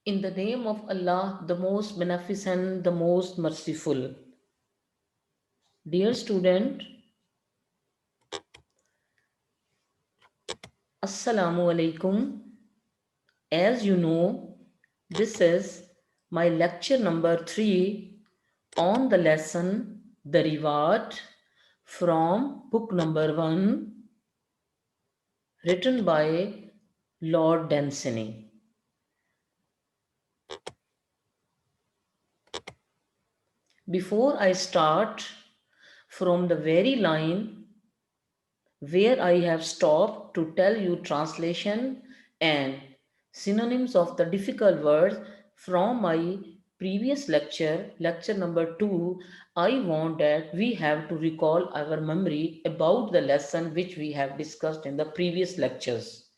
In the name of Allah, the most beneficent, the most merciful. Dear student, Assalamu alaikum. As you know, this is my lecture number 3 on the lesson The Reward from book number 1, written by Lord Dunsany. Before I start from the very line where I have stopped to tell you translation and synonyms of the difficult words from my previous lecture, lecture number 2, I want that we have to recall our memory about the lesson which we have discussed in the previous lectures.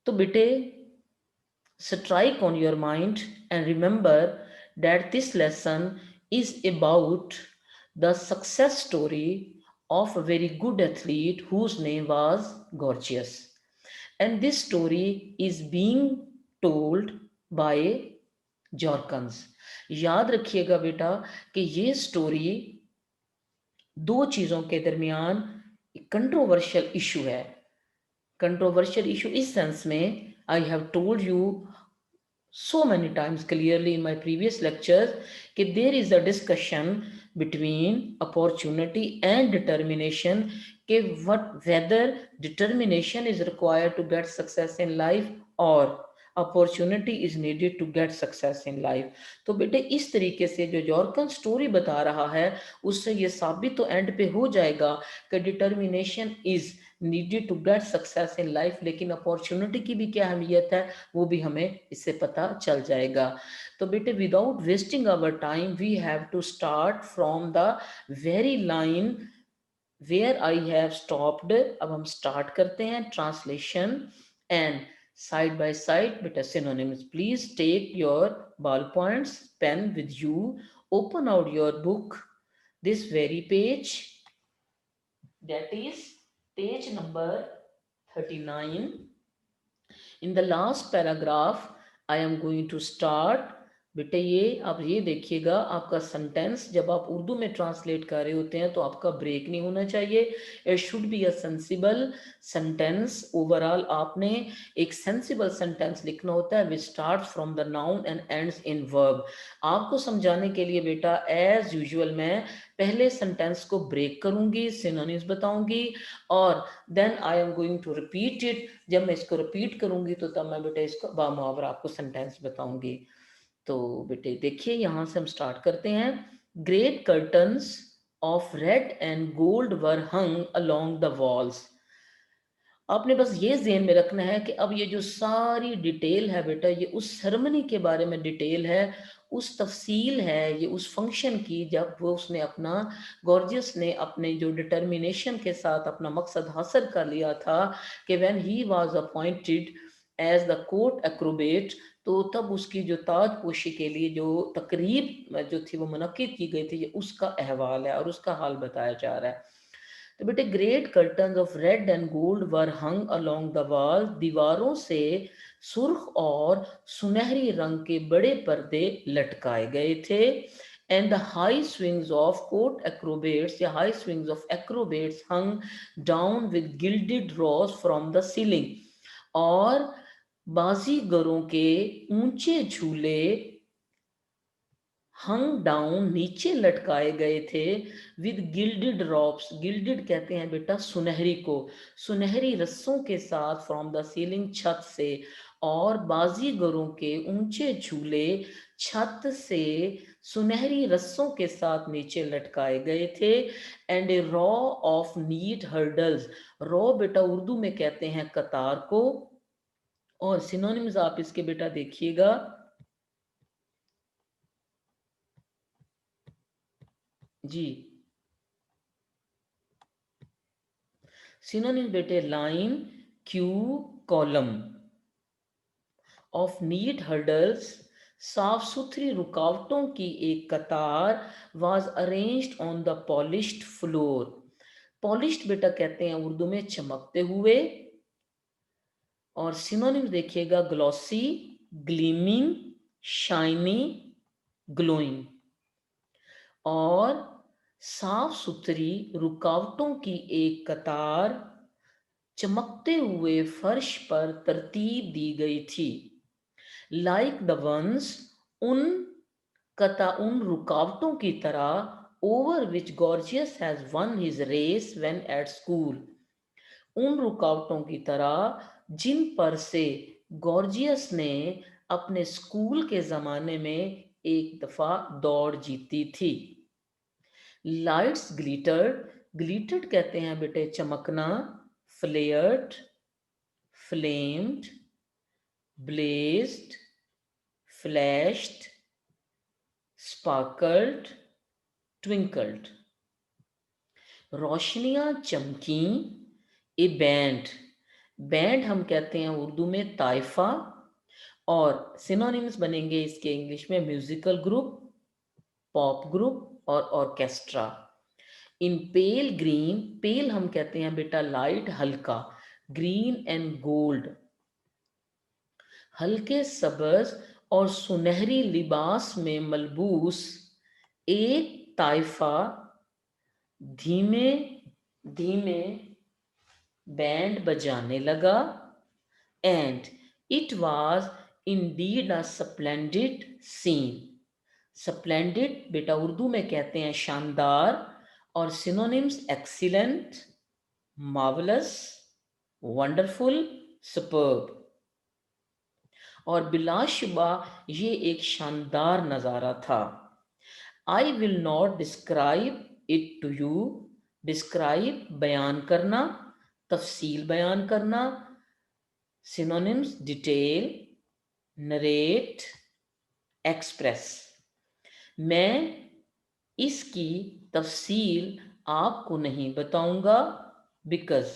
So, bete, strike on your mind and remember that this lesson is about the success story of a very good athlete whose name was Gorgias. And this story is being told by जॉर्कन्स. याद रखिएगा बेटा कि ये story दो चीज़ों के दरमियान controversial issue है. कंट्रोवर्शियल इशू इस सेंस में I have told you so many times clearly in my previous lectures that there is a discussion between opportunity and determination whether determination is required to get success in life or opportunity is needed to get success in life. तो बेटे इस तरीके से जो यॉर्कन story बता रहा है उससे ये साबित तो एंड पे हो जाएगा कि determination is needed to get success in life, लेकिन अपॉर्चुनिटी की भी क्या अहमियत है वो भी हमें इससे पता चल जाएगा. तो बेटे without wasting our time we have to start from the very line where I have stopped. अब हम स्टार्ट करते हैं translation and side by side beta synonyms. Please take your ballpoints pen with you, open out your book, this very page, that is page number 39. In the last paragraph I am going to start. बेटे ये आप ये देखिएगा, आपका sentence जब आप उर्दू में translate कर रहे होते हैं तो आपका ब्रेक नहीं होना चाहिए. It should be a sensible sentence. Overall आपने एक सेंसिबल सेंटेंस लिखना होता है which start from the noun and ends in verb. आपको समझाने के लिए बेटा एज यूजुअल मैं पहले सेंटेंस को ब्रेक करूंगी, सिनोनिम्स बताऊंगी और then I am going to repeat it. जब मैं इसको रिपीट करूंगी तो तब मैं बेटा इसको बामुहावरा आपको सेंटेंस बताऊंगी. तो बेटे देखिए यहाँ से हम स्टार्ट करते हैं. Great curtains of red and gold were hung along the walls. आपने बस ये ज़हन में रखना है कि अब ये जो सारी डिटेल है बेटा ये उस सेरेमनी के बारे में डिटेल है, उस तफसील है, ये उस फंक्शन की जब वो उसने अपना गॉर्जियस ने अपने जो डिटर्मिनेशन के साथ अपना मकसद हासिल कर लिया था कि when he was appointed as the court acrobat, तो तब उसकी जो ताजपोशी के लिए जो तकरीब जो थी वो मुनक्किद की गई थी, ये उसका अहवाल है और उसका हाल बताया जा रहा है. तो बेटे great curtains of red and gold were hung along the wall. दीवारों से सुर्ख और सुनहरी रंग के बड़े पर्दे लटकाए गए थे. And the high swings of court acrobats या high swings of acrobats hung down with gilded rods from the ceiling. और बाजीगरों के ऊंचे झूले हंग डाउन नीचे लटकाए गए थे विद गिल्डेड रॉप्स. गिल्डेड कहते हैं बेटा सुनहरी को, सुनहरी रस्सों के साथ फ्रॉम द सीलिंग छत से. और बाजीगरों के ऊंचे झूले छत से सुनहरी रस्सों के साथ नीचे लटकाए गए थे. And a row of neat hurdles. Row बेटा उर्दू में कहते हैं कतार को. और सिनोनिम्स आप इसके बेटा देखिएगा. जी सिनोनिम्स बेटे line, queue, column. Of neat hurdles साफ सुथरी रुकावटों की एक कतार was arranged on the polished floor. Polished बेटा कहते हैं उर्दू में चमकते हुए, और सिनोनिम्स देखिएगा, ग्लॉसी, ग्लीमिंग, शाइनी, ग्लोइंग। और साफ सुथरी रुकावटों की एक कतार चमकते हुए फर्श पर तरतीब दी गई थी। लाइक द वंस, उन रुकावटों की तरह, over which gorgeous has won his race when at school, उन रुकावटों की तरह जिन पर से गॉर्जियस ने अपने स्कूल के ज़माने में एक दफ़ा दौड़ जीती थी। लाइट्स ग्लिटर्ड, ग्लिटर्ड कहते हैं बेटे चमकना, फ्लेयर्ड, फ्लेम्ड, ब्लेज्ड, फ्लैश्ड, स्पार्कल्ड, ट्विंकल्ड। रोशनियां चमकी, ए बैंड, बैंड हम कहते हैं उर्दू में ताइफा, और सिनोनिम्स बनेंगे इसके इंग्लिश में म्यूजिकल ग्रुप, पॉप ग्रुप और ऑर्केस्ट्रा। इन पेल ग्रीन, पेल हम कहते हैं बेटा लाइट, हल्का, ग्रीन एंड गोल्ड, हल्के सब्ज और सुनहरी लिबास में मलबूस एक ताइफा धीमे धीमे बैंड बजाने लगा। And it was indeed a splendid scene. Splendid बेटा उर्दू में कहते हैं शानदार, और synonyms excellent, marvellous, wonderful, superb. और बिलाशुबा ये एक शानदार नज़ारा था। I will not describe it to you, describe बयान करना, तफसील बयान करना, सिनोनिम्स डिटेल, नरेट, एक्सप्रेस। मैं इसकी तफसील आपको नहीं बताऊंगा, बिकॉज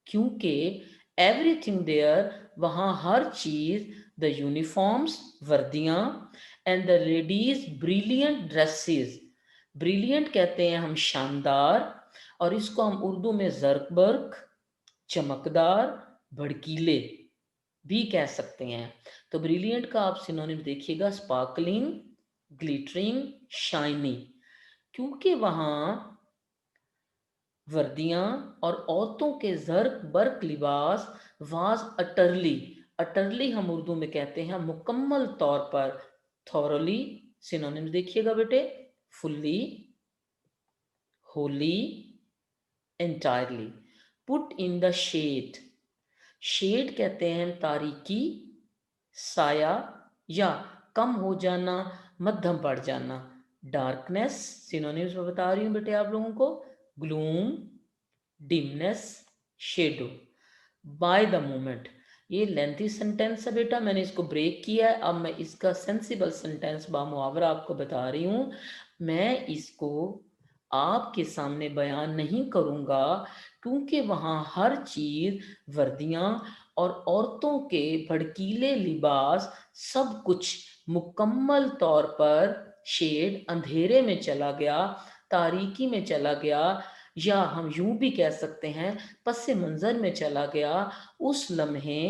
क्योंकि एवरीथिंग देयर, वहाँ हर चीज़, द यूनिफॉर्म्स वर्दियाँ, and the ladies brilliant dresses, brilliant कहते हैं हम शानदार, और इसको हम उर्दू में ज़र्क बर्क, चमकदार, भड़कीले भी कह सकते हैं। तो ब्रिलियंट का आप सिनोनिम देखिएगा, स्पार्कलिंग, ग्लिटरिंग, शाइनी, क्योंकि वहाँ वर्दियाँ और औरतों के ज़र्क बर्क लिबास वाज अटरली, अटरली हम उर्दू में कहते हैं मुकम्मल तौर पर, थॉरली, सिनोनिम्स देखिएगा बेटे, fully, wholly, entirely, put in the shade, shade कहते हैं तारीकी, साया या कम हो जाना, मध्यम पड़ जाना, डार्कनेस, सिनोनिम्स में बता रही हूँ बेटे आप लोगों को, gloom, dimness, shadow, by the moment. ये लेंथी सेंटेंस है बेटा, मैंने इसको ब्रेक किया है, अब मैं इसका सेंसिबल सेंटेंस बामुहावरा आपको बता रही हूँ। मैं इसको आपके सामने बयान नहीं करूँगा, क्योंकि वहाँ हर चीज़, वर्दियाँ और औरतों के भड़कीले लिबास, सब कुछ मुकम्मल तौर पर शेड, अंधेरे में चला गया, तारीकी में चला गया, या हम यूं भी कह सकते हैं पस मंजर में चला गया उस लम्हे,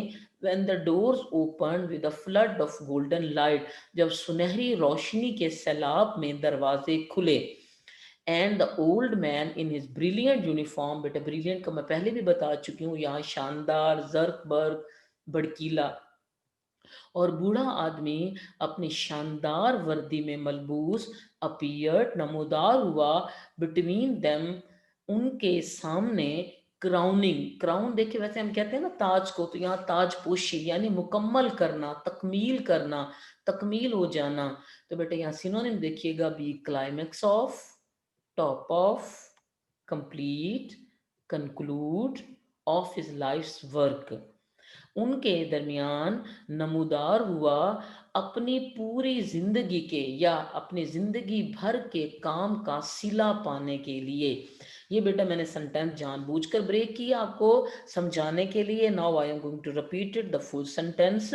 when the doors opened with a flood of golden light, जब सुनहरी रोशनी के सैलाब में दरवाजे खुले। And the old man in his brilliant uniform, बेटा ब्रिलियंट का मैं पहले भी बता चुकी हूँ, यहाँ शानदार, जर्क बर्क, भड़कीला, और बूढ़ा आदमी अपनी शानदार वर्दी में मलबूस, अपीयर्ड नमोदार हुआ, बिटवीन देम उनके सामने, क्राउनिंग, क्राउन देखिए वैसे हम कहते हैं ना ताज को, तो यहाँ ताज पोशी यानी मुकम्मल करना, तकमील करना, तकमील हो जाना। तो बेटे यहाँ सिनोनिम देखिएगा, be climax of, top of, complete, conclude of his life's work, उनके दरमियान नमूदार हुआ अपनी पूरी जिंदगी के या अपनी जिंदगी भर के काम का सिला पाने के लिए। ये बेटा मैंने सेंटेंस जानबूझकर ब्रेक किया आपको समझाने के लिए। Now I am going to repeat it the full sentence.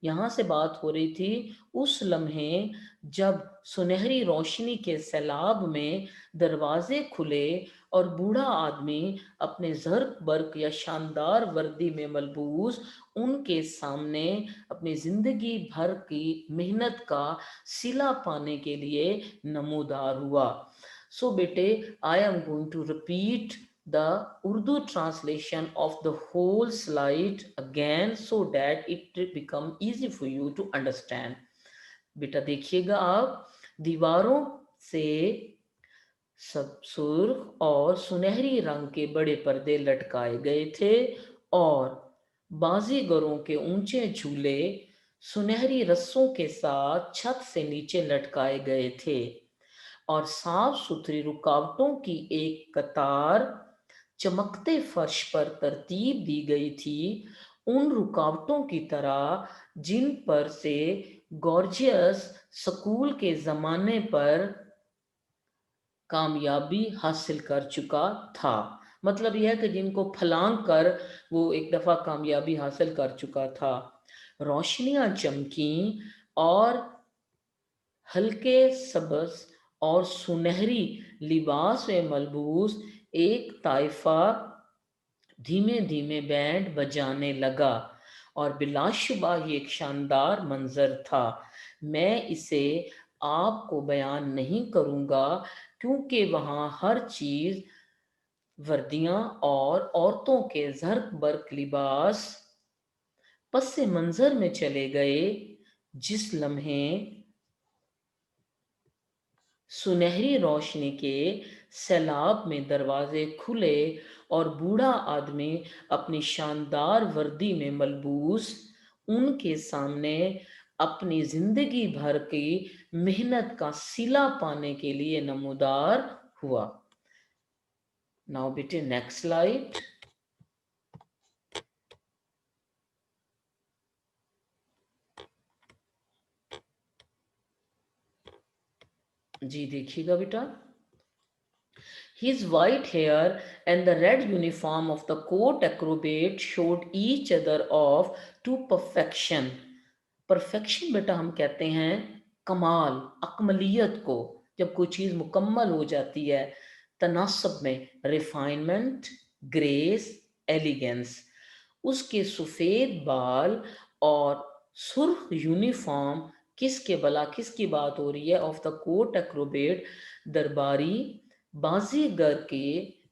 यहाँ से बात हो रही थी उस लम्हे जब सुनहरी रोशनी के सैलाब में दरवाजे खुले और बूढ़ा आदमी अपने जर्क बर्क या शानदार वर्दी में मलबूस उनके सामने अपनी जिंदगी भर की मेहनत का सिला पाने के लिए नमूदार हुआ। सो बेटे, I am going to repeat the Urdu translation of the whole slide again so that it become easy for you to understand. बेटा देखिएगा आप, दीवारों से सब सुर्ख और सुनहरी रंग के बड़े पर्दे लटकाए गए थे और बाजीगरों के ऊंचे झूले सुनहरी रस्सों के साथ छत से नीचे लटकाए गए थे और साफ सुथरी रुकावटों की एक कतार चमकते फर्श पर तरतीब दी गई थी, उन रुकावटों की तरह जिन पर से गॉर्जियस स्कूल के जमाने पर कामयाबी हासिल कर चुका था। मतलब यह है कि जिनको फलांग कर वो एक दफ़ा कामयाबी हासिल कर चुका था। रोशनियां चमकी और हल्के सब्ज और सुनहरी लिबास में मलबूस एक ताइफा धीमे धीमे बैंड बजाने लगा और बिलाशुबा ही एक शानदार मंजर था। मैं इसे आपको बयान नहीं करूँगा क्योंकि वहाँ हर चीज़, वर्दियाँ और औरतों के ज़र्क बर्क लिबास पस मंज़र में चले गए। जिस लम्हे सुनहरी रोशनी के सैलाब में दरवाजे खुले और बूढ़ा आदमी अपनी शानदार वर्दी में मलबूस उनके सामने अपनी जिंदगी भर की मेहनत का सिला पाने के लिए नमूदार हुआ। नाउ बेटे नेक्स्ट स्लाइड। जी देखिएगा बेटा, his white hair and the red uniform of the court acrobat showed each other off to perfection. Perfection बेटा हम कहते हैं कमाल, अकमलियत को, जब कोई चीज़ मुकम्मल हो जाती है, तनासब में रिफाइनमेंट, ग्रेस, एलिगेंस। उसके सफ़ेद बाल और सुर्ख यूनिफॉर्म, किसके भला किसकी बात हो रही है? ऑफ द कोर्ट एक्रोबेट, दरबारी बाजीगर के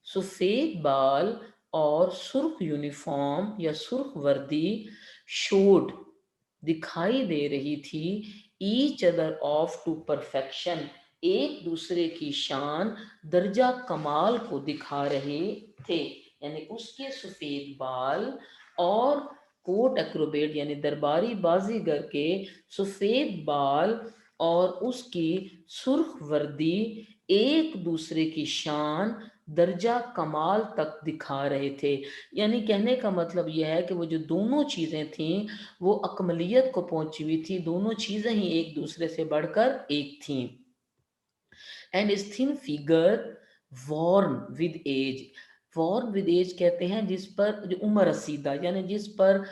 सफ़ेद बाल और सुर्ख यूनिफॉर्म या सुर्ख वर्दी शोड दिखाई दे रही थी each other of to perfection, एक दूसरे की शान, दर्जा कमाल को दिखा रहे थे। यानी उसके सफ़ेद बाल और कोट एक्रोबेट यानी दरबारी बाजीगर के सफ़ेद बाल और उसकी सुर्ख वर्दी एक दूसरे की शान, दर्जा कमाल तक दिखा रहे थे। यानी कहने का मतलब यह है कि वो जो दोनों चीज़ें थीं वो अकमलियत को पहुंची हुई थी, दोनों चीज़ें ही एक दूसरे से बढ़कर एक थीं। And is thin figure worn with age, worn with age कहते हैं जिस पर जो उम्र रसीदा, यानी जिस पर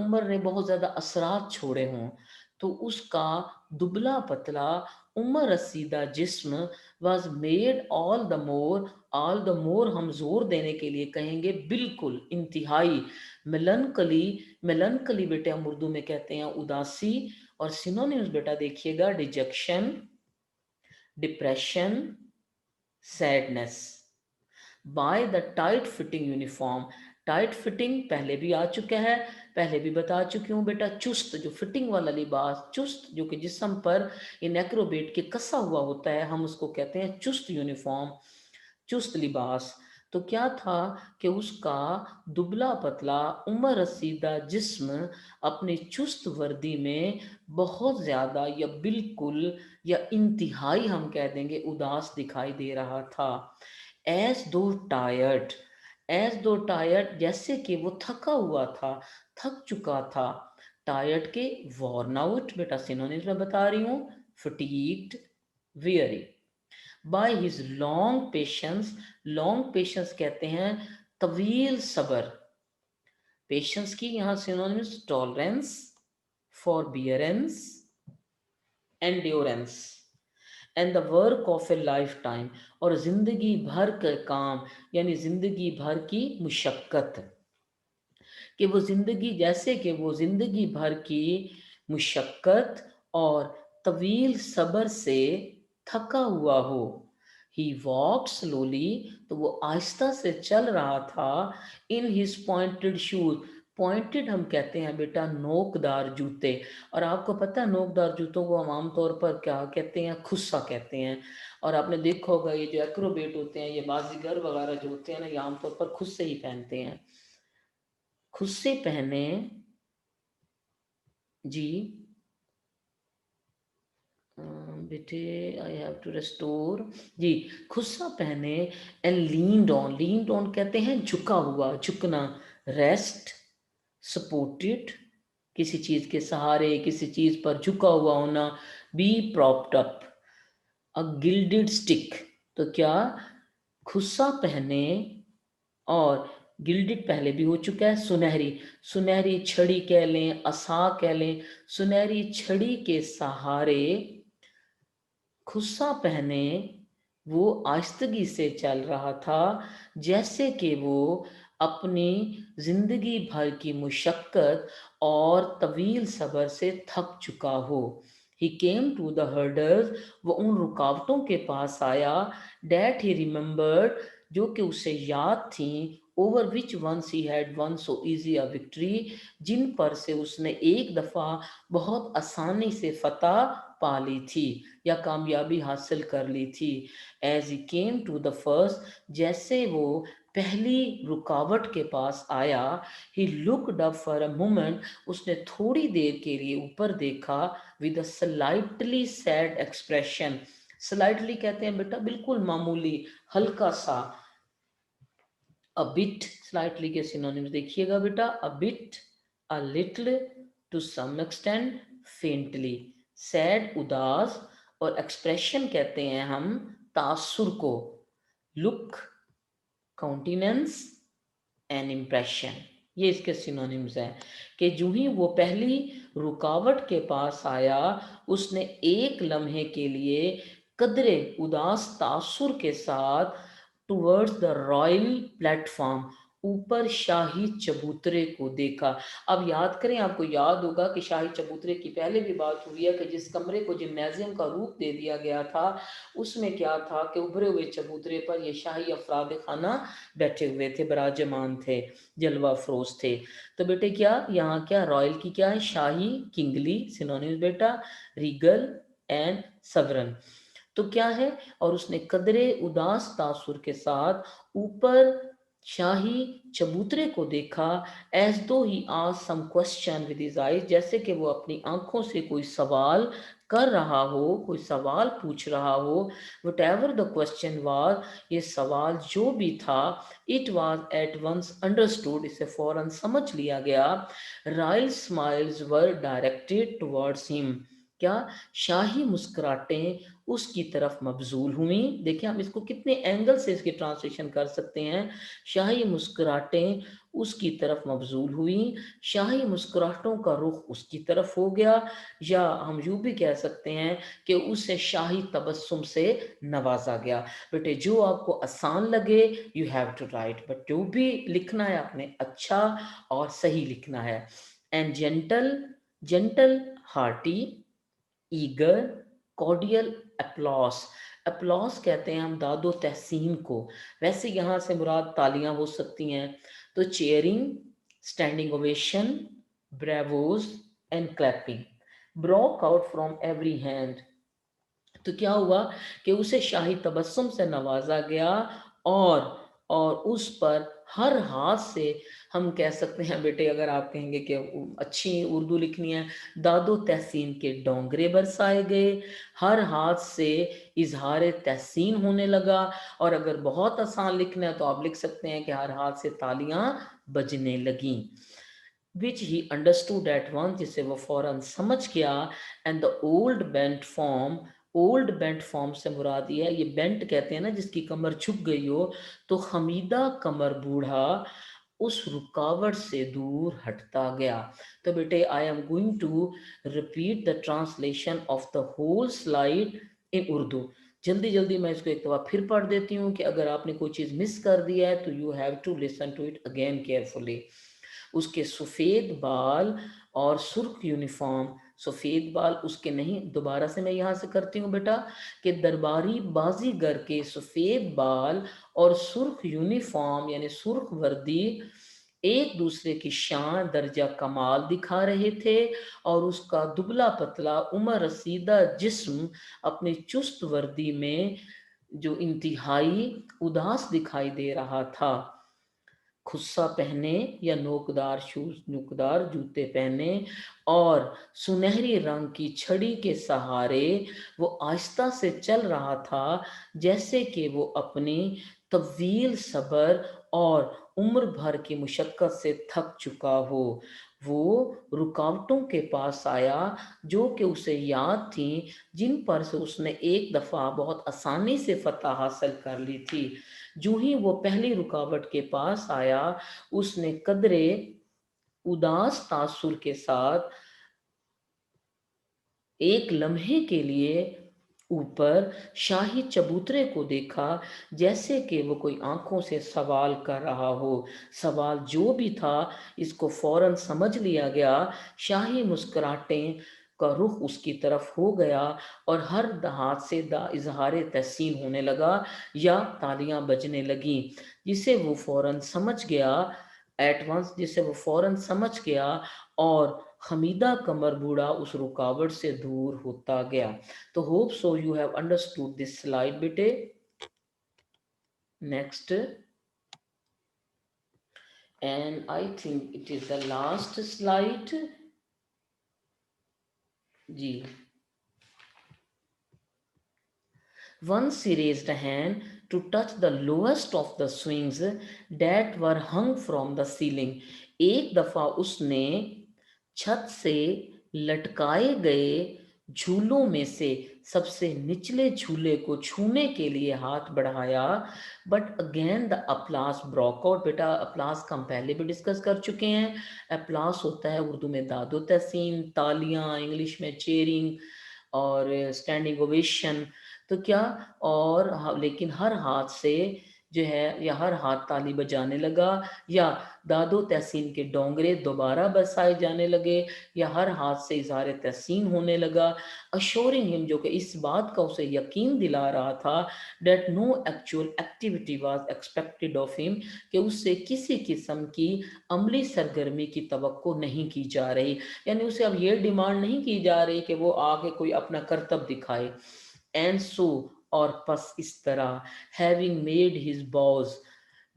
उम्र ने बहुत ज़्यादा असरात छोड़े हों, तो उसका दुबला पतला उम्र रसीदा जिस्म was made all the more हम जोर देने के लिए कहेंगे बिल्कुल इंतहाई मेलनकली। मेलनकली बेटे हम उर्दू में कहते हैं उदासी, और सिनोनिम्स बेटा देखिएगा detection, depression, sadness. By the tight fitting uniform, tight fitting पहले भी आ चुका है, पहले भी बता चुकी हूँ बेटा। चुस्त जो फिटिंग वाला लिबास, चुस्त जो कि जिस्म पर इन एक्रोबेट के कसा हुआ होता है, हम उसको कहते हैं चुस्त यूनिफॉर्म, चुस्त लिबास। तो क्या था कि उसका दुबला पतला उम्र रसीदा जिस्म अपनी चुस्त वर्दी में बहुत ज़्यादा या बिल्कुल या इंतहाई हम कह देंगे उदास दिखाई दे रहा था। एज दो टायर्ड, एज दो टायर्ड जैसे कि वो थका हुआ था, थक चुका था। टायर्ड के वॉर्न आउट बेटा सिनोनिम्स में बता रही हूँ, fatigued, weary, by his long patience, long patience कहते हैं तवील सबर, पेशेंस की यहाँ synonyms tolerance, forbearance, endurance and the work of A life time, और जिंदगी भर का काम यानी जिंदगी भर की मुशक्क़त, कि वो जिंदगी जैसे कि वो जिंदगी भर की मुशक्क़त और तवील सब्र से थका हुआ हो। ही वॉक स्लोली, तो वो आहिस्ता से चल रहा था, in his pointed shoes, pointed हम कहते हैं बेटा नोकदार जूते, और आपको पता है नोकदार जूतों को हम आमतौर पर क्या कहते हैं, खुस्सा कहते हैं। और आपने देखा होगा ये जो एक्रोबेट होते हैं, ये बाजीगर वगैरह जो होते हैं ना, ये आमतौर पर खुद से ही पहनते हैं, खुद से पहने जी। बेटे आई हैव टू रेस्टोर जी, खुस्सा पहने, एंड लीन्ड ऑन कहते हैं झुका हुआ, झुकना, रेस्ट, सपोर्टेड किसी चीज के सहारे, किसी चीज पर झुका हुआ होना, बी प्रॉप्ड अप, अ गिल्डेड स्टिक, तो क्या खुस्सा पहने, और गिल्डेड पहले भी हो चुका है, सुनहरी, सुनहरी छड़ी कह लें, असा कह लें, सुनहरी छड़ी के सहारे खुस्सा पहने वो आहिस्तगी से चल रहा था, जैसे कि वो अपनी जिंदगी भर की मुशक्कत और तवील सब्र से थक चुका हो। ही केम टू द हर्डर्स, वो उन रुकावटों के पास आया, डैट ही रिमेंबर्ड, जो कि उसे याद थी, over which once he had won so easy a victory, जिन पर से उसने एक दफ़ा बहुत आसानी से फतह पा ली थी या कामयाबी हासिल कर ली थी। As he came to the first, जैसे वो पहली रुकावट के पास आया, he looked up for a moment, उसने थोड़ी देर के लिए ऊपर देखा, with a slightly sad expression, slightly कहते हैं बेटा बिल्कुल मामूली, हल्का सा, अ बिट, स्लाइटली के सिनोनिम्स देखिएगा बेटा, a bit, a little, to some extent, faintly, sad उदास, और एक्सप्रेशन कहते हैं हम तासुर को, लुक, काउंटिनेंस एंड इम्प्रेशन, ये इसके सिनोनिम्स हैं, कि जो ही वो पहली रुकावट के पास आया, उसने एक लम्हे के लिए कदरे उदास तासुर के साथ टुवर्ड्स द रॉयल प्लेटफॉर्म, ऊपर शाही चबूतरे को देखा। अब याद करें, आपको याद होगा कि शाही चबूतरे की पहले भी बात हुई है कि जिस कमरे को जिम्नेजियम का रूप दे दिया गया था, उसमें क्या था कि उभरे हुए चबूतरे पर ये शाही अफराद खाना बैठे हुए थे, बराजमान थे, जलवा फरोज थे। तो बेटे क्या यहाँ क्या रॉयल की क्या है, शाही, किंगली सिनोनिम्स बेटा, रीगल एंड सवरन, तो क्या है, और उसने कदरे उदास तासुर के साथ ऊपर शाही चबूतरे को देखा, as though he asked some question with his eyes, जैसे कि वो अपनी आंखों से कोई सवाल कर रहा हो, कोई सवाल पूछ रहा हो, whatever the question was, ये सवाल जो भी था, it was at once understood, इसे फौरन समझ लिया गया, royal smiles were directed towards him, क्या शाही मुस्कुराहटें उसकी तरफ मबजूल हुई। देखिए हम इसको कितने एंगल से इसकी ट्रांसलेशन कर सकते हैं, शाही मुस्कुराहटें उसकी तरफ मबजूल हुई, शाही मुस्कुराहटों का रुख उसकी तरफ हो गया, या हम यूँ भी कह सकते हैं कि उसे शाही तबस्सुम से नवाजा गया। बेटे जो आपको आसान लगे you have to write, but जो भी लिखना है आपने अच्छा और सही लिखना है। And gentle, gentle hearty, eager, cordial applause, applause कहते हैं हम दादो तहसीन को, वैसे यहाँ से मुराद तालियां हो सकती हैं, तो cheering, standing ovation, bravos and clapping broke out from every hand, तो क्या हुआ कि उसे शाही तबस्सुम से नवाजा गया, और उस पर हर हाथ से, हम कह सकते हैं बेटे अगर आप कहेंगे कि अच्छी उर्दू लिखनी है, दादो तहसीन के डोंगरे बरसाए गए, हर हाथ से इजहार तहसीन होने लगा, और अगर बहुत आसान लिखना है तो आप लिख सकते हैं कि हर हाथ से तालियां बजने लगीं, विच ही अंडरस्टूड एट वंस, जिसे वो फौरन समझ गया, and the old bent form, old bent form से मुराद ये है, ये बेंट कहते हैं ना जिसकी कमर झुक गई हो, तो हमीदा कमर बूढ़ा, उस रुकावट से दूर हटता गया। तो बेटे I am going to repeat the translation of the whole slide in Urdu. जल्दी जल्दी मैं इसको एक दफ़ा फिर पढ़ देती हूँ कि अगर आपने कोई चीज़ मिस कर दिया है तो you have to listen to it again carefully. उसके सफ़ेद बाल और सुर्ख यूनिफॉर्म, सफ़ेद बाल उसके नहीं, दोबारा से मैं यहाँ से करती हूँ बेटा, कि दरबारी बाजीगर के सफ़ेद बाल और सुर्ख यूनिफॉर्म यानी सुर्ख वर्दी एक दूसरे की शान दर्जा कमाल दिखा रहे थे, और उसका दुबला पतला उम्र रसीदा जिस्म अपनी चुस्त वर्दी में जो इंतहाई उदास दिखाई दे रहा था। खुस्सा पहने या नोकदार शूज, नोकदार जूते पहने और सुनहरी रंग की छड़ी के सहारे वो आहिस्ता से चल रहा था, जैसे कि वो अपनी तवील सब्र और उम्र भर की मुशक्क़त से थक चुका हो। वो रुकावटों के पास आया जो कि उसे याद थी, जिन पर से उसने एक दफ़ा बहुत आसानी से फतह हासिल कर ली थी। जो ही वो पहली रुकावट के पास आया, उसने कदरे उदास तासुर के साथ एक लम्हे के लिए ऊपर शाही चबूतरे को देखा, जैसे कि वो कोई आंखों से सवाल कर रहा हो। सवाल जो भी था इसको फौरन समझ लिया गया। शाही मुस्कुराहटें का रुख उसकी तरफ हो गया और हर हाथ से दा इजहार तहसीन होने लगा या तालियां बजने लगी, जिसे वो फौरन समझ गया, एट वंस जिसे वो फौरन समझ गया, और खमीदा कमर बूढ़ा उस रुकावट से दूर होता गया। तो hope so you have understood this slide बेटे। Next, and I think it is the last slide जी। Once he raised a hand to touch the lowest of the swings that were hung from the ceiling. एक दफा उसने छत से लटकाए गए झूलों में से सबसे निचले झूले को छूने के लिए हाथ बढ़ाया, but again the applause broke out. बेटा अप्लास का हम पहले भी डिस्कस कर चुके हैं। अप्लास होता है उर्दू में दादो तहसीन, तालियां, इंग्लिश में चेयरिंग और स्टैंडिंग ओवेशन। तो क्या, और लेकिन हर हाथ से जो है, या हर हाथ ताली बजाने लगा, या दादो तहसीन के डोंगरे दोबारा बरसाए जाने लगे, या हर हाथ से इजहार तहसीन होने लगा, अश्योरिंग हिम, जो कि इस बात का उसे यकीन दिला रहा था, that no actual activity was expected of him, कि उससे किसी किस्म की अमली सरगर्मी की तवक्को नहीं की जा रही। यानी उसे अब ये डिमांड नहीं की जा रही कि वो आगे कोई अपना करतब दिखाए। एंड सो, और बस इस तरह, having made his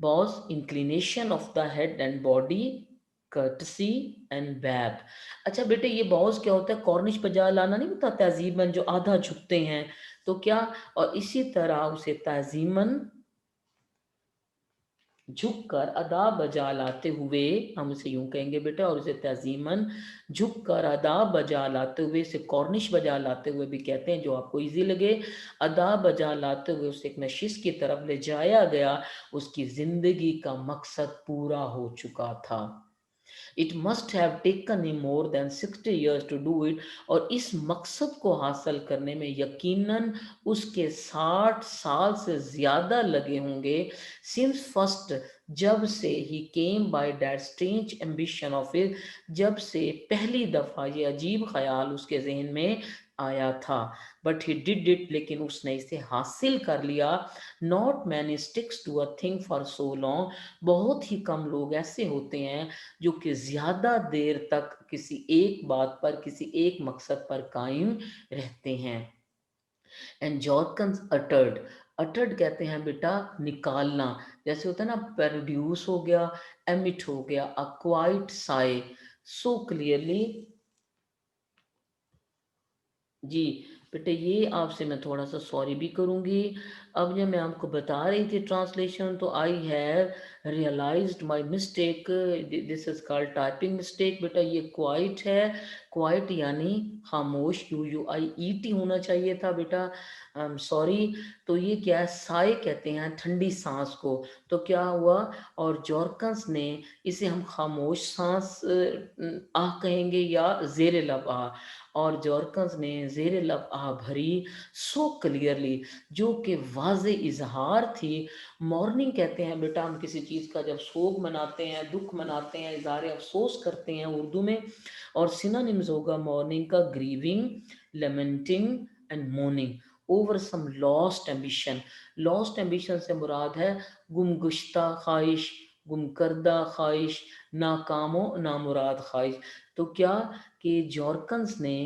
bows inclination of the head and body, courtesy and bab। अच्छा बेटे, ये bows क्या होता है? कॉर्निश बजा लाना नहीं होता तहजीबन, जो आधा झुकते हैं, तो क्या, और इसी तरह उसे तहजीमन झुककर अदा बजा लाते हुए, हम इसे यूं कहेंगे बेटा, और इसे तहजीमन झुककर अदा बजा लाते हुए, इसे कॉर्निश बजा लाते हुए भी कहते हैं, जो आपको इजी लगे। अदा बजा लाते हुए उसे एक नशिश की तरफ ले जाया गया। उसकी जिंदगी का मकसद पूरा हो चुका था। It must have taken him more than 60 years to do it. और इस मकसद को हासिल करने में यकीनन उसके 60 साल से ज़्यादा लगे होंगे। सिंस फर्स्ट, जब से ही came by that strange ambition of it, जब से पहली दफ़ा ये अजीब ख्याल उसके जहन में आया था। बट ही डिड इट, लेकिन उसने इसे हासिल कर लिया। Not many sticks to a thing for so long. बहुत ही कम लोग ऐसे होते हैं जो कि ज़्यादा देर तक किसी एक बात पर, किसी एक मकसद पर कायम रहते हैं। एंड जॉर्कन्स अटर्ड, अटर्ड कहते हैं बेटा निकालना, जैसे होता है ना, प्रोड्यूस हो गया, एमिट हो गया, अ क्वाइट साई, सो क्लियरली जी, बेटे ये आपसे मैं थोड़ा सा सॉरी भी करूँगी। अब जब मैं आपको बता रही थी ट्रांसलेशन, तो I have realised my mistake, this is called typing mistake. बेटा ये क्वाइट है, क्वाइट यानी खामोश, U U I E T होना चाहिए था बेटा, सॉरी। तो ये क्या है, साय कहते हैं ठंडी सांस को। तो क्या हुआ, और जॉर्कन्स ने इसे हम खामोश सांस आह कहेंगे या जेर लब आह, और जॉर्कन्स ने जेर लब आह भरी सो क्लियरली, जो कि वाज़े इजहार थी। मॉर्निंग कहते हैं बेटा हम किसी चीज़ का जब सोग मनाते हैं, दुख मनाते हैं, इजहार अफसोस करते हैं उर्दू में। और सिनोनिम्स होगा मॉर्निंग का grieving, lamenting and mourning over some lost ambition. Lost ambition से मुराद है गुमगुश्ता ख्वाहिश, गुम करदा ख्वाहिश, नाकामो नामुराद ख्वाहिश। तो क्या कि जॉर्कन्स ने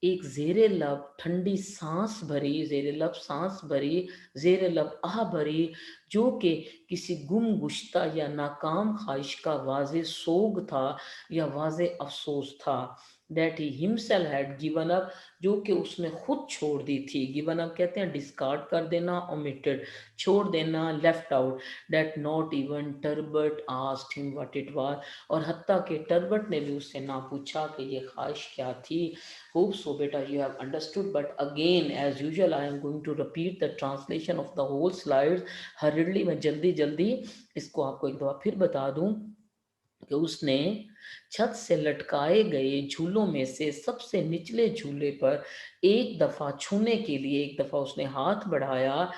एक जेरे लब ठंडी सांस भरी, जेरे लब सांस भरी, जेरे लब आह भरी, जो कि किसी गुम गुश्ता या नाकाम ख्वाहिश का वाजे सोग था या वाजे अफसोस था। That he himself had given up, जो कि उसने खुद छोड़ दी थी। गिवन अप कहते हैं डिस्कार्ड कर देना, ओमिटेड छोड़ देना, left out. That not even Turbot asked him what it was, और हत्ता के टर्बट ने भी उससे ना पूछा कि ये ख्वाहिश क्या थी। होप सो बेटा you have understood, but again as usual I am going to repeat the translation of the whole slides hurriedly। मैं जल्दी जल्दी इसको आपको एक दफा फिर बता दूं कि उसने छत से लटकाए गए झूलों में से सबसे निचले झूले पर एक दफा छूने के लिए, एक दफा उसने हाथ बढ़ाया।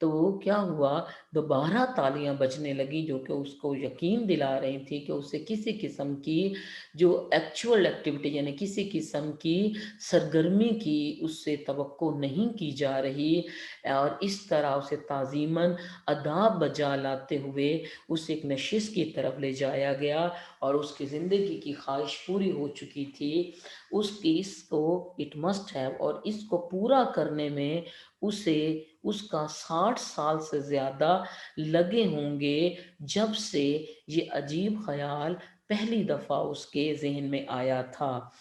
तो क्या हुआ, दोबारा तालियां बजने लगी, जो कि उसको यकीन दिला रही थी कि उसे किसी किस्म की जो एक्चुअल एक्टिविटी यानी किसी किस्म की सरगर्मी की उससे तवक्को नहीं की जा रही। और इस तरह उसे ताजीमन अदाब बजा लाते हुए उसे एक नशिश की तरफ ले जाया गया, और उसकी ज़िंदगी की ख्वाहिश पूरी हो चुकी थी। उसकी इसको इट मस्ट हैव, और इसको पूरा करने में उसे उसका 60 साल से ज़्यादा लगे होंगे, जब से ये अजीब ख्याल पहली दफ़ा उसके जहन में आया था।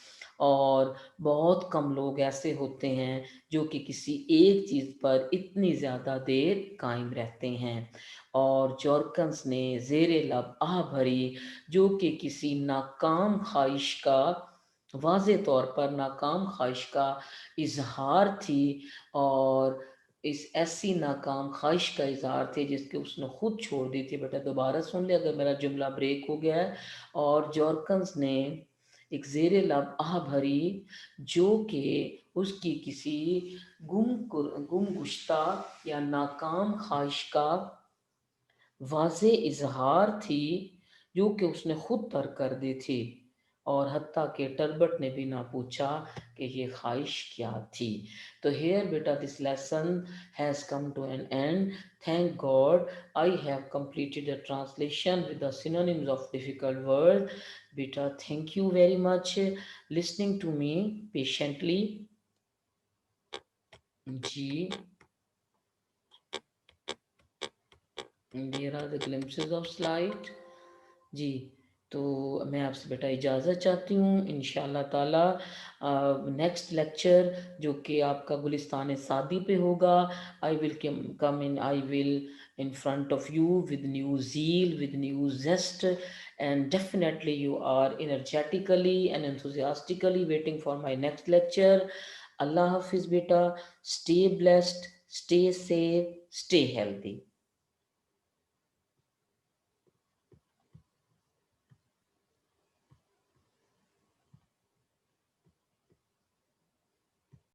और बहुत कम लोग ऐसे होते हैं जो कि किसी एक चीज़ पर इतनी ज़्यादा देर कायम रहते हैं। और जॉर्कन्स ने जेर लब आह भरी, जो कि किसी नाकाम ख्वाहिश का, वाज़े तौर पर नाकाम ख्वाहिश का इजहार थी। और इस ऐसी नाकाम ख्वाहिश का इजहार थे जिसके उसने खुद छोड़ दी थी। बेटा दोबारा सुन ले अगर मेरा जुमला ब्रेक हो गया है। और जॉर्कन्स ने एक जेर लब आह भरी, जो कि उसकी किसी गुम गुश्ता या नाकाम ख्वाहिश का वाज़े इजहार थी, जो कि उसने खुद तर्क कर दी थी। और हत्ता के टर्बट ने भी ना पूछा कि ये ख्वाहिश क्या थी। तो हेयर बेटा this lesson has come to an end. Thank God I have completed the translation with the synonyms of difficult words। बेटा thank you very much listening to me patiently। जी, here are the glimpses of slide। जी, तो मैं आपसे बेटा इजाज़त चाहती हूँ। इंशाल्लाह ताला नेक्स्ट लेक्चर जो कि आपका गुलिस्तान सादी पे होगा, I will come in, I will in front of you with new zeal, with new zest, and definitely you are energetically and enthusiastically waiting for my next lecture। Allah Hafiz beta, stay blessed, stay safe, stay healthy।